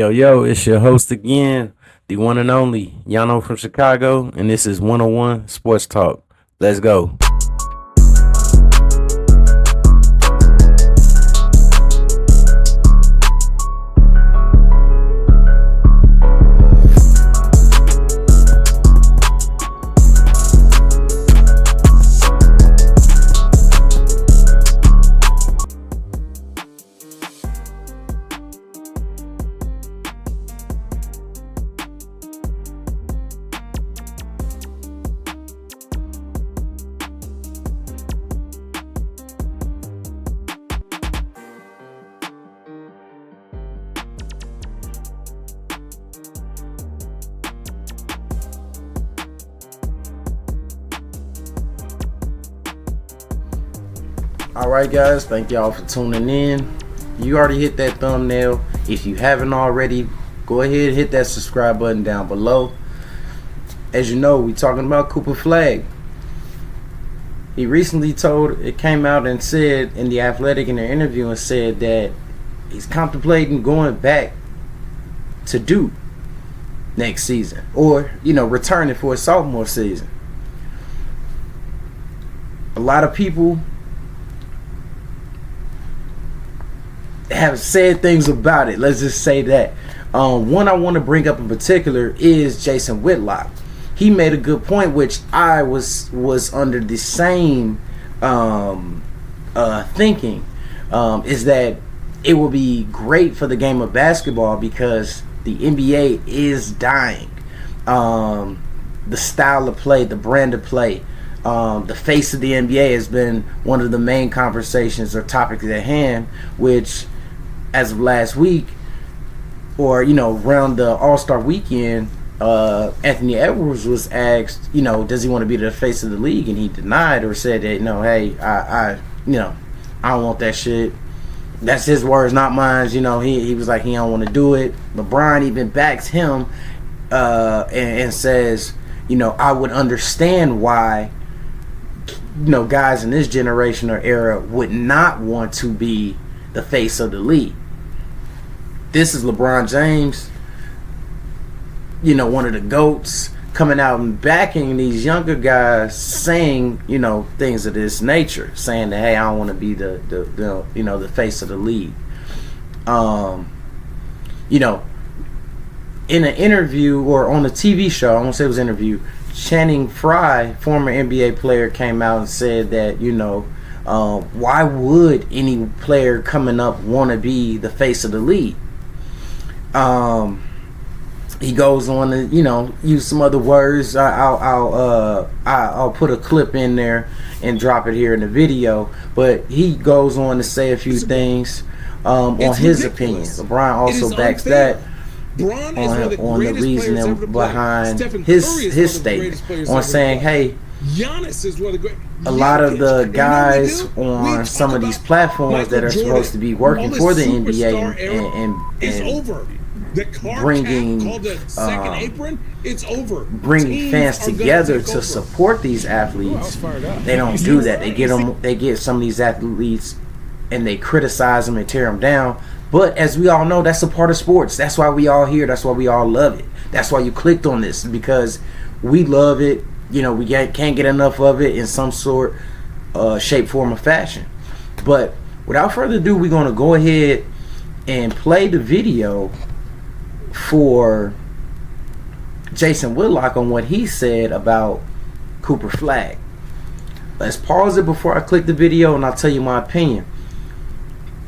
Yo, it's your host again, the one and only Yano from Chicago, and this is 101 Sports Talk. Let's go. Alright guys, thank y'all for tuning in. You already hit that thumbnail. If you haven't already, go ahead and hit that subscribe button down below. As you know, we talking about Cooper Flagg. He recently came out and said in The Athletic in their interview and said that he's contemplating going back to Duke next season, or returning for his sophomore season. A lot of people have said things about it. Let's just say that. One I want to bring up in particular is Jason Whitlock. He made a good point, which I was under the same thinking. Is that it will be great for the game of basketball because the NBA is dying. The style of play, the brand of play, the face of the NBA has been one of the main conversations or topics at hand, which as of last week, or around the All-Star weekend, Anthony Edwards was asked, does he want to be the face of the league, and he denied or said that, hey, I don't want that shit. That's his words, not mine. He was like, he don't want to do it. LeBron even backs him and says, I would understand why guys in this generation or era would not want to be the face of the league. This is LeBron James, one of the GOATs, coming out and backing these younger guys, saying, things of this nature, saying that, hey, I don't want to be the face of the league. In an interview or on a TV show, I won't say it was an interview, Channing Frye, former NBA player, came out and said that, why would any player coming up want to be the face of the league? He goes on to use some other words. I'll put a clip in there and drop it here in the video. But he goes on to say a few things on his opinion. LeBron also backs that on the reasoning behind his statement, on saying, hey, Giannis is one of the great. A lot of the guys on some of these platforms that are supposed to be working for the NBA and bringing fans together to support these athletes, they don't do that. They get some of these athletes and they criticize them and tear them down. But as we all know, that's a part of sports. That's why we all here. That's why we all love it. That's why you clicked on this, because we love it. We can't get enough of it in some sort, shape, form, or fashion. But without further ado, we're going to go ahead and play the video for Jason Whitlock on what he said about Cooper Flagg. Let's pause it before I click the video, and I'll tell you my opinion.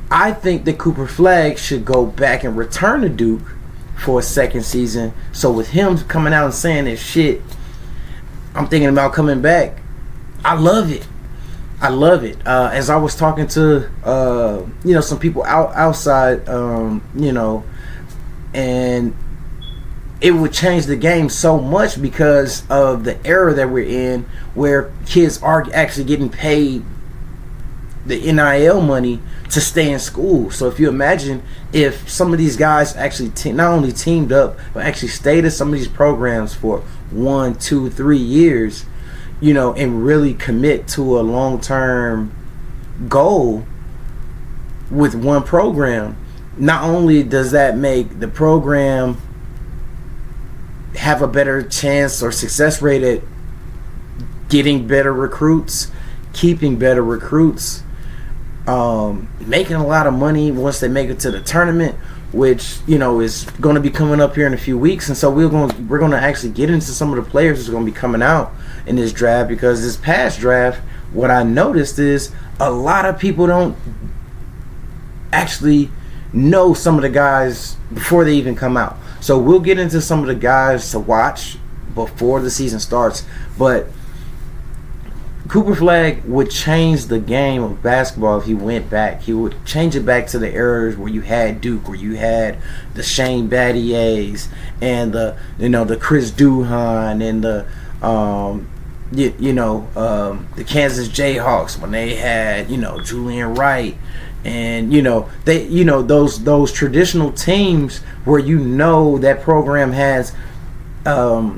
I think that Cooper Flagg should go back and return to Duke for a second season. So with him coming out and saying this shit, I'm thinking about coming back. I love it. As I was talking to some people outside, and it would change the game so much because of the era that we're in, where kids are actually getting paid the NIL money to stay in school. So if you imagine if some of these guys actually not only teamed up, but actually stayed at some of these programs for 1, 2, 3 years, and really commit to a long-term goal with one program, not only does that make the program have a better chance or success rate at getting better recruits, keeping better recruits, making a lot of money once they make it to the tournament, which is going to be coming up here in a few weeks. And so we're going to actually get into some of the players that's going to be coming out in this draft, because this past draft, what I noticed is a lot of people don't actually know some of the guys before they even come out. So we'll get into some of the guys to watch before the season starts. But Cooper Flagg would change the game of basketball if he went back. He would change it back to the eras where you had Duke, where you had the Shane Battiers and the Chris Duhon and the Kansas Jayhawks, when they had Julian Wright and those traditional teams where that program has a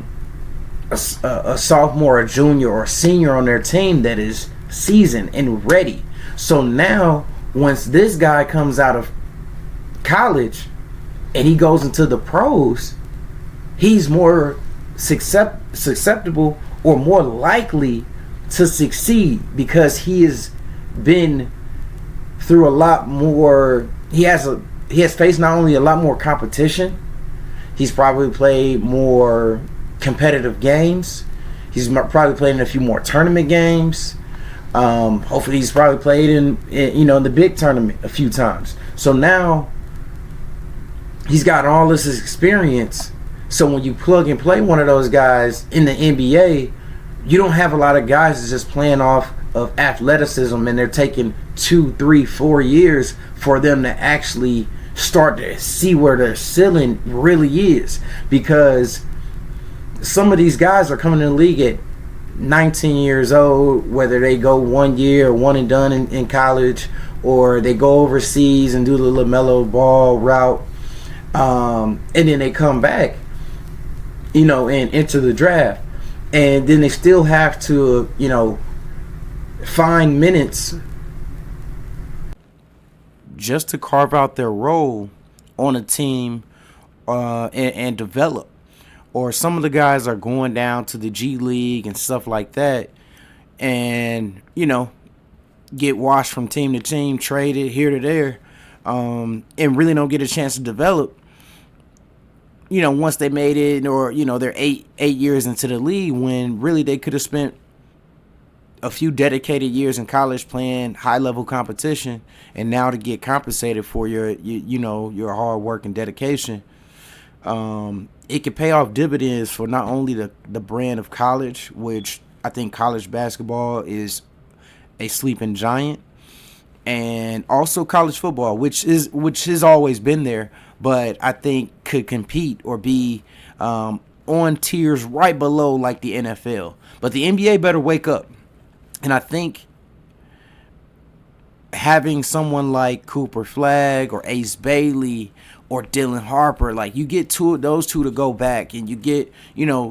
sophomore, a junior, or a senior on their team that is seasoned and ready. So now, once this guy comes out of college and he goes into the pros, he's more susceptible or more likely to succeed, because he has been through a lot more. He has faced not only a lot more competition, he's probably played more competitive games. He's probably played in a few more tournament games. Hopefully he's probably played in the big tournament a few times. So now he's got all this experience. So when you plug and play one of those guys in the NBA, you don't have a lot of guys that's just playing off of athleticism, and they're taking 2, 3, 4 years for them to actually start to see where their ceiling really is. Because some of these guys are coming in the league at 19 years old, whether they go 1 year or one and done in college, or they go overseas and do the LaMelo Ball route, and then they come back, and enter the draft, and then they still have to, find minutes just to carve out their role on a team and develop. Or some of the guys are going down to the G League and stuff like that, and get washed from team to team, traded here to there, and really don't get a chance to develop. Once they made it, or they're eight years into the league, when really they could have spent a few dedicated years in college playing high level competition, and now to get compensated for your hard work and dedication. It could pay off dividends for not only the brand of college, which I think college basketball is a sleeping giant, and also college football, which has always been there, but I think could compete or be on tiers right below like the NFL. But the NBA better wake up, and I think having someone like Cooper Flagg or Ace Bailey or Dylan Harper, like, you get those two to go back, and you get,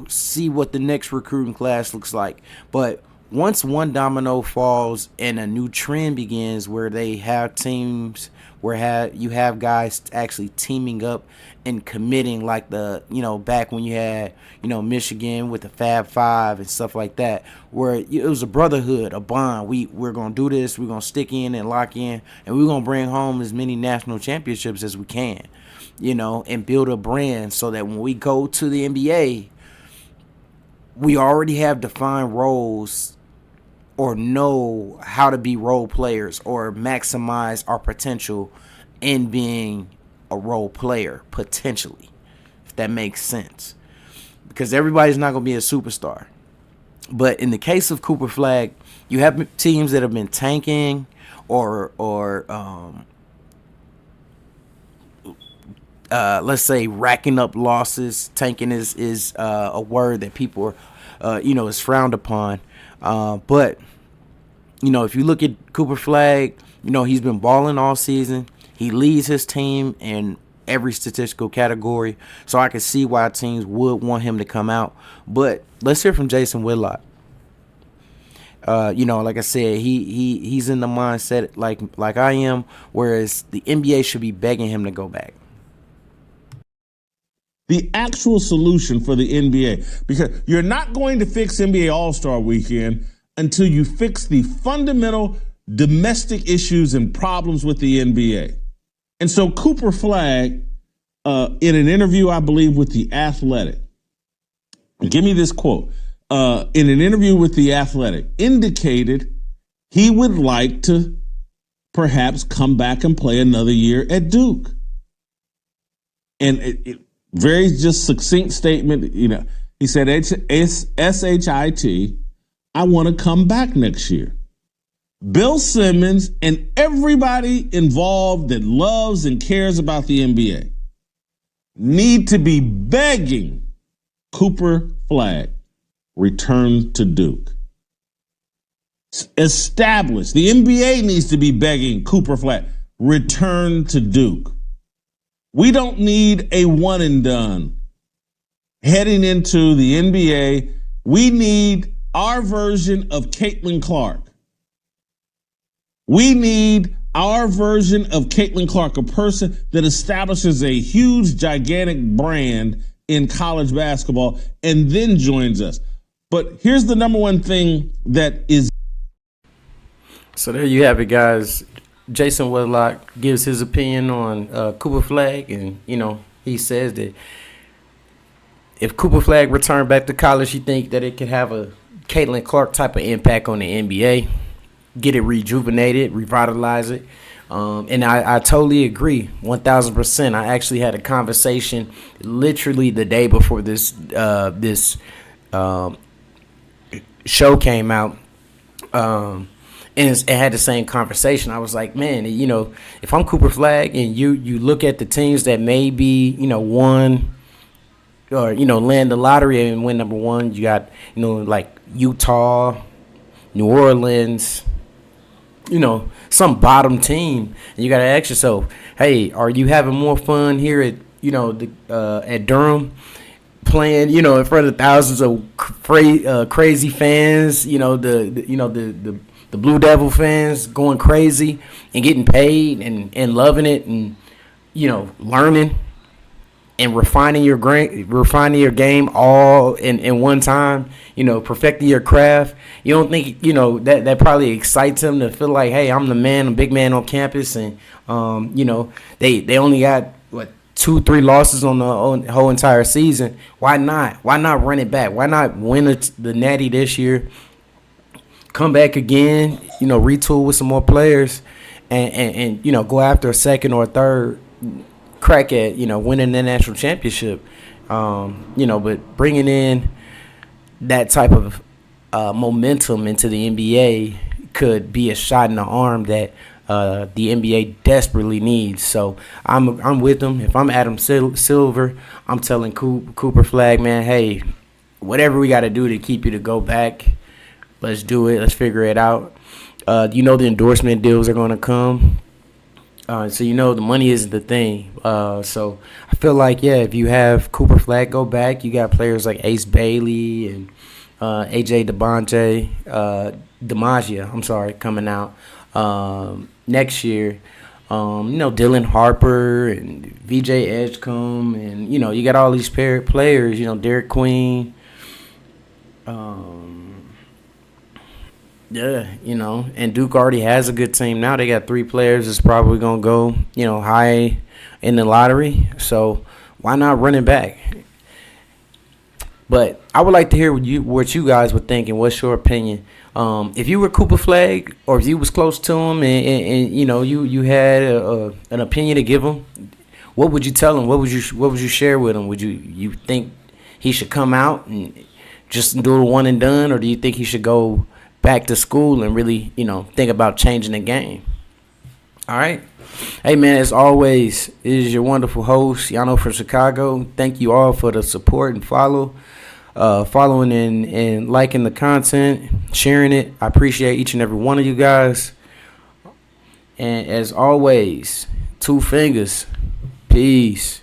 see what the next recruiting class looks like. But once one domino falls and a new trend begins, where they have teams where you have guys actually teaming up and committing, like back when you had Michigan with the Fab Five and stuff like that, where it was a brotherhood, a bond. We're gonna do this. We're gonna stick in and lock in, and we're gonna bring home as many national championships as we can, and build a brand, so that when we go to the NBA, we already have defined roles, or know how to be role players, or maximize our potential in being a role player, potentially, if that makes sense. Because everybody's not going to be a superstar. But in the case of Cooper Flagg, you have teams that have been tanking, or let's say racking up losses. Tanking is a word that people are, is frowned upon. But, if you look at Cooper Flagg, he's been balling all season. He leads his team in every statistical category. So I can see why teams would want him to come out. But let's hear from Jason Whitlock. Like I said, he's in the mindset like I am, whereas the NBA should be begging him to go back. The actual solution for the NBA, because you're not going to fix NBA All-Star Weekend until you fix the fundamental domestic issues and problems with the NBA. And so Cooper Flagg, in an interview, I believe, with The Athletic, give me this quote, in an interview with The Athletic, indicated he would like to perhaps come back and play another year at Duke. And very just succinct statement, he said, SHIT, I want to come back next year. Bill Simmons and everybody involved that loves and cares about the NBA need to be begging Cooper Flagg, return to Duke. Establish. The NBA needs to be begging Cooper Flagg, return to Duke. We don't need a one and done heading into the NBA. We need our version of Caitlin Clark. We need our version of Caitlin Clark, a person that establishes a huge, gigantic brand in college basketball and then joins us. But here's the number one thing that is. So there you have it, guys. Jason Whitlock gives his opinion on Cooper Flagg, and he says that if Cooper Flagg returned back to college, he think that it could have a Caitlin Clark type of impact on the NBA, get it rejuvenated, revitalize it. And I totally agree, 1,000%. I actually had a conversation literally the day before this show came out. And it had the same conversation. I was like, man, if I'm Cooper Flagg and you look at the teams that maybe, won or, land the lottery and win number one, you got, like Utah, New Orleans, some bottom team. And you got to ask yourself, hey, are you having more fun here at, at Durham? Playing, in front of thousands of crazy fans, the Blue Devil fans going crazy and getting paid and loving it and, learning and refining your game all in one time, perfecting your craft. You don't think, that probably excites them to feel like, hey, I'm the man, I'm big man on campus. And, they only got, 2-3 losses on the whole entire season. Why not? Why not run it back? Why not win the Natty this year? Come back again, retool with some more players and go after a second or a third crack at, winning the national championship. But bringing in that type of momentum into the NBA could be a shot in the arm that the NBA desperately needs. So I'm with them. If I'm Adam Silver, I'm telling Cooper Flagg, man, hey, whatever we got to do to keep you to go back, let's do it. Let's figure it out. The endorsement deals are going to come. So the money isn't the thing. So I feel like, if you have Cooper Flagg go back, you got players like Ace Bailey and AJ DiMaggio, coming out next year. Dylan Harper and VJ Edgecombe, and you got all these players. Derek Queen. And Duke already has a good team now. They got 3 players that's probably gonna go, high in the lottery. So why not run it back? But I would like to hear what you guys would think and what's your opinion. If you were Cooper Flagg, or if you was close to him, and you had an opinion to give him, what would you tell him? What would you share with him? Would you think he should come out and just do a one and done, or do you think he should go back to school and really, think about changing the game? All right. Hey, man, as always, it is your wonderful host, Yano from Chicago. Thank you all for the support and following and liking the content, sharing it. I appreciate each and every one of you guys. And as always, 2 fingers. Peace.